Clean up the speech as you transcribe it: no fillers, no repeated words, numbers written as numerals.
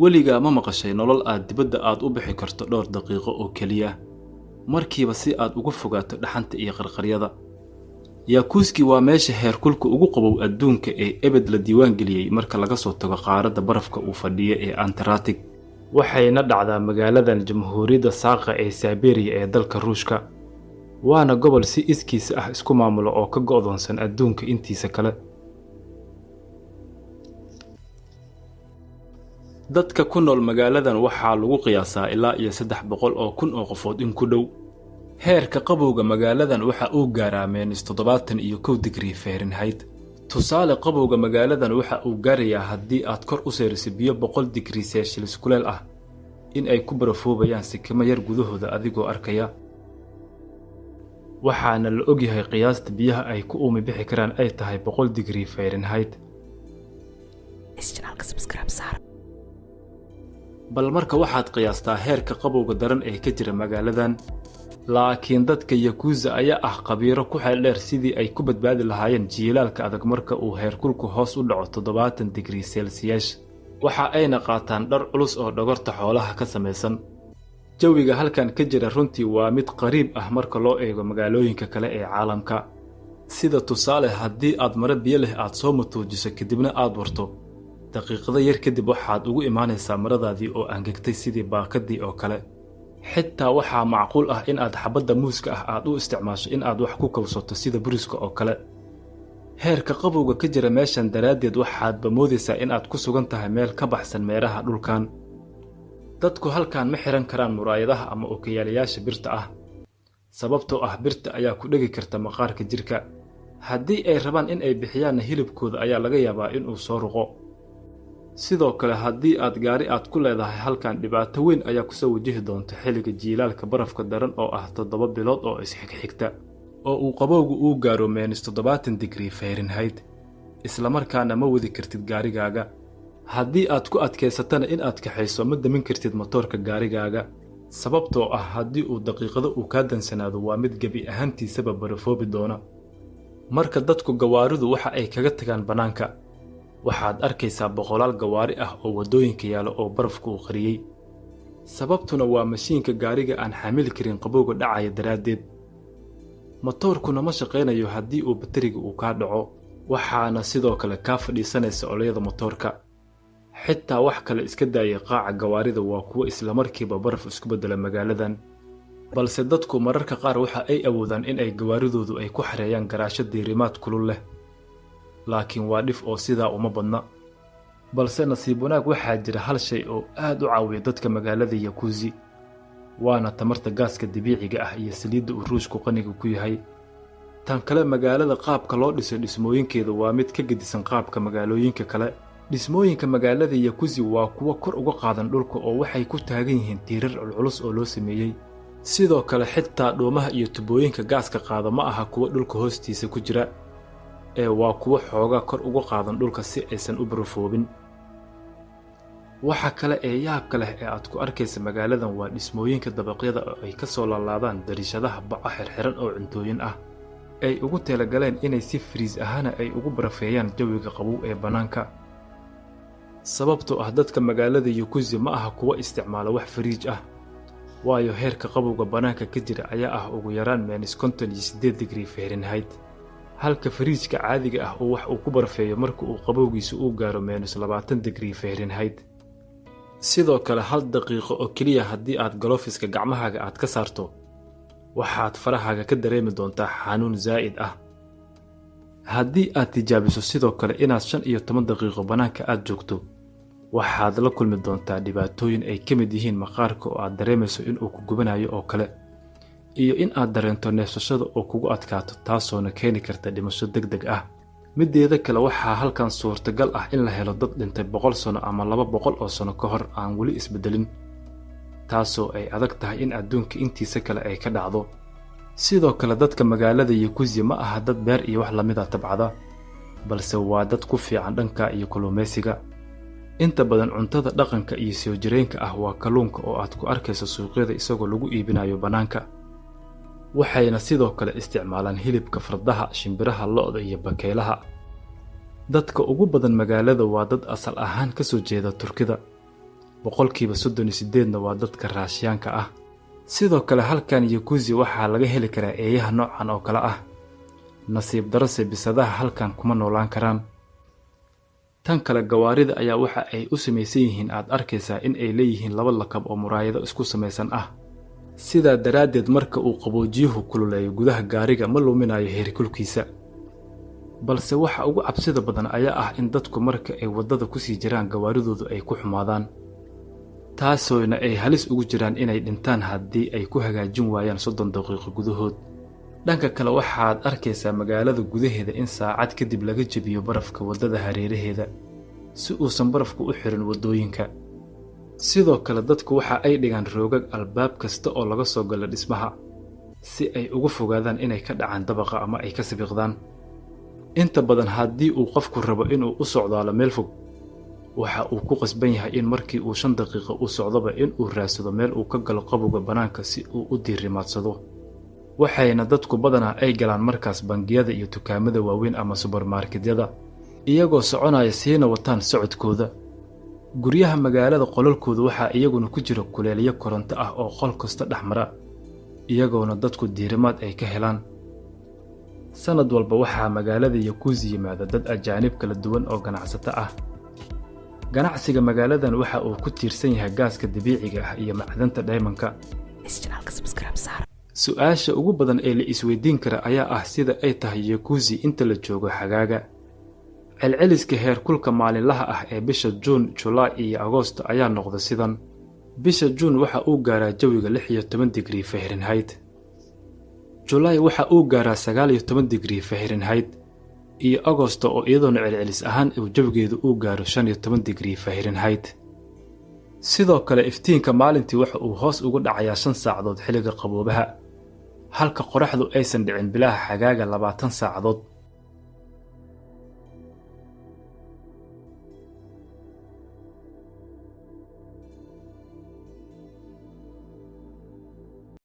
weligaa ma maqashay nolol aad dibadda aad u bixi karto dhowr daqiiqo oo keliya markiiba si aad uga fogaato dhaxanta iyo qarqaryada. Yakuuski waa meesha heerkulka ugu qabow adduunka ee ebed la diiwaan geliyey marka laga soo tago qaaradda barafka uu fadhiyo ee Antarctic, waxayna dhacdaa magaaladan Jamhuuriyadda Sakha ee Siberia ee dalka Ruushka. waana gobol si iskiisa ah isku maamulo oo ka go'doonsan adduunka intiisa kale. dadka ku nool magaaladan waxaa lagu qiyaasaa ilaa iyo 300 oo kun oo qofood in ku dhow. heerka qabowga magaaladan waxa uu gaaraa -71 digrii Fahrenheit. tusaale, qabowga magaaladan waxa uu gaarayaa haddii aad kor u seeriso biyo 100 digrii Celsius kuleel ah in ay ku barafoobayaan sikimo yar gudahooda adigoo arkaya. waxaana la ogyahay qiyaasta biyaha ay ku uumi bixi karaan ay tahay 100 digrii Fahrenheit. bal marka waxaad qiyaastaa heerka qabowga daran ee ka jira magaaladan. laakiin dadka Yakuza ayaa ah qabiiro ku xeel dheer sidii ay ku badbaadi lahaayeen jiilaalka adag marka uu heerkulku hoos u dhaco 70 digrii Celsius. waxa ayna qaataan dhar culus oo dhogorta xoolaha ka samaysan. jawiga halkan ka jira runtii waa mid qariib ah marka loo eego magaalooyinka kale ee caalamka. sida tusaale, haddii aad maro biyo leh aad soo matuujiso kadibna aad warto, daqiiqado yar kadib waxaad ugu imaanaysaa maradaadii oo angegtay sidii baakadii oo kale. xitaa waxaa macquul ah in aad xabadda muuska ah aad u isticmaasho in aad wax ku kawsato sida buriska oo kale. heerka qabowga ka jira meeshan daraaddeed waxaadba moodaysaa in aad ku sugan tahay meel ka baxsan meeraha dhulkan. dadku halkan ma xiran karaan muraayadaha ama ookiyaalayaasha birta ah, sababtoo ah birta ayaa ku dhegi karta maqaarka jirka. haddii ay rabaan in ay bixiyaanna hilibkooda ayaa laga yaabaa inuu soo ruqo. sidoo kale, haddii aad gaari aad ku leedahay halkan, dhibaato weyn ayaa ku soo wajihi doonta xilliga jiilaalka barafka daran oo ah 7 bilood oo isxigxigta oo uu qabowgu uu gaaro -70 digrii Fahrenheit. isla markaana ma wadi kartid gaarigaaga. haddii aad ku adkaysatana in aad kaxayso ma damin kartid matoorka gaarigaaga, sababtoo ah haddii uu daqiiqado uu kaa dansanaado waa mid gebi ahaantiisaba barafoobi doona. marka dadku gawaaridu waxa ay kaga tagaan bannaanka, waxaad arkaysaa boqolaal gawaari ah oo waddooyinka yaala oo barafku uu qariyey. sababtuna waa mashiinka gaariga aan xamili karin qabowga dhacaya daraaddeed. matoorkuna ma shaqaynayo haddii uu batariga uu kaa dhaco, waxaana sidoo kale kaa fadhiisanaysa olayada matoorka. xitaa wax kale iska daaya qaaca gawaarida waa kuwo islamarkiiba baraf isku beddela magaaladan. balse dadku mararka qaar waxa ay awoodaan in ay gawaaridoodu ay ku xareeyaan garaasho diirimaad kulul leh, laakiin waa dhif oo sidaa uma badna. balse nasiib wanaag waxaa jira hal shay oo aad u caawiya dadka magaalada Yakuuzi, waana tamarta gaaska dabiiciga ah iyo saliidda uu Ruushku qaniga ku yahay. tan kale, magaalada qaabka loo dhiso dhismooyinkeeda waa mid ka gedisan qaabka magaalooyinka kale. dhismooyinka magaalada Yakuuzi waa kuwo kor uga qaadan dhulka oo waxay ku taagan yihiin tiirar culculus oo loo sameeyey. sidoo kale, xitaa dhuumaha iyo tubooyinka gaaska qaada ma aha kuwo dhulka hoostiisa ku jira, ee waa kuwo xoogaa kor uga qaadan dhulka si aysan u barafoobin. waxa kale ee yaabka leh ee aad ku arkaysa magaaladan waa dhismooyinka dabaqyada oo ay ka soo laalaadaan dariishadaha baco xirxiran oo cuntooyin ah, ay ugu talagaleen inay si fariis ahana ay ugu barafeeyaan jawiga qabow ee bannaanka. sababtoo ah dadka magaalada Yakuuzi ma aha kuwo isticmaala wax fariij ah, waayo heerka qabowga bannaanka ka jira ayaa ah ugu yaraan -58 digrii Fahrenheit, halka fariijka caadiga ah oo wax uu ku barafeeyo marka uu qabowgiisu uu gaaro -20 digrii Fahrenheit. sidoo kale, 1 daqiiqo oo keliya haddii aad galofiska gacmahaaga aad ka saarto, waxaad farahaaga ka dareemi doontaa xanuun zaa'id ah. haddii aad tijaabiso sidoo kale inaad 15 daqiiqo bannaanka aad joogto, waxaad la kulmi doontaa dhibaatooyin ay ka mid yihiin maqaarka oo aad dareemayso inuu ku gubanayo oo kale, iyo in aad dareento neefsashada oo kugu adkaato, taasoona keeni karta dhimasho degdeg ah. mideeda kale, waxaa halkan suurtagal ah in la helo dad dhintay 100 sano ama 200 oo sano ka hor aan weli isbedelin, taasoo ay adag tahay in adduunka intiisa kale ay ka dhacdo. sidoo kale, dadka magaalada Yakuuzi ma aha dad beer iyo wax lamida tabcada, balse waa dad ku fiican dhanka iyo kalluumaysiga. inta badan cuntada dhaqanka iyo soo jireenka ah waa kalluunka oo aad ku arkayso suuqyada isagoo lagu iibinayo bannaanka. waxayna sidoo kale isticmaalaan hilibka fardaha, shimbiraha, lo'da iyo bakaylaha. dadka ugu badan magaalada waa dad asal ahaan ka soo jeeda Turkida, boqolkiiba 38na waa dadka Raashiyaanka ah. sidoo kale halkan Yakuzi waxaa laga heli karaa eeyaha noocan oo kale ah. nasiib darase bisadaha halkan kuma noolaan karaan. tan kale gawaarida ayaa waxa ay u samaysan yihiin aad arkaysaa in ay leeyihiin laba lakab oo muraayado isku samaysan ah. sidaa daraadeed marka uu qaboojiyuhu kululeeyo gudaha gaariga ma luminayo heerkulkiisa. balse waxa ugu cabsida badan ayaa ah in dadku marka ay wadada ku sii jiraan gawaaridoodu ay ku xumaadaan, taasooyna ay halis ugu jiraan inay dhintaan haddii ay ku hagaajin waayaan 30 daqiiqo gudahood. dhanka kale waxaad arkaysaa magaalada gudaheeda in saacad kadib laga jabiyo barafka wadada hareeraheeda si uusan barafku u xirin wadooyinka. sidoo kale dadku waxa ay dhigaan roogag albaab kasta oo laga soo galo dhismaha si ay uga fogaadaan inay ka dhacaan dabaqa ama ay ka sabiqdaan. inta badan haddii uu qofku rabo inuu u socdaalo meel fog, waxa uu ku qasban yahay in markii uu 5 daqiiqo u socdoba in uu raadsado meel uu ka galo qabowga banaanka si uu u diirimadsado. waxayna dadku badanaa ay galaan markaas bangiyada iyo dukaamada waaweyn ama supermarketyada iyagoo soconaya siina wataan socodkooda. guryaha magaalada qolalkooda waxaa iyaguna ku jira kuleelyo koronto ah oo qol kasta dhexmara, iyagoona dadku diirimaad ay ka helaan. sanad walba waxaa magaalada Yakuzi yimaada dad ajaanib kala duwan oo ganacsato ah. ganacsiga magaaladan waxa uu ku tiirsan yahay gaaska dabiiciga ah iyo macdanta diamond-ka. su'aasha ugu badan ee la isweydiin kara ayaa ah sida ay tahay Yakuzi inta la joogo xagaaga. celceliska heerkulka maalinlaha ah ee bisha Juun, July iyo Agoosto ayaa noqda sidan. bisha Juun waxa uu gaaraa jawiga 16 digrii Fahrenheit. July waxa uu gaaraa 19 digrii Fahrenheit iyo Agoosto oo iyaduna celcelis ahaan uu jawigeedu uu gaaro 15 digrii Fahrenheit. sidoo kale iftiinka maalintii waxa uu hoos ugu dhacayaa 5 saacadood xilliga qaboobaha, halka qoraxdu aysan dhicin bilaha xagaaga 20 saacadood.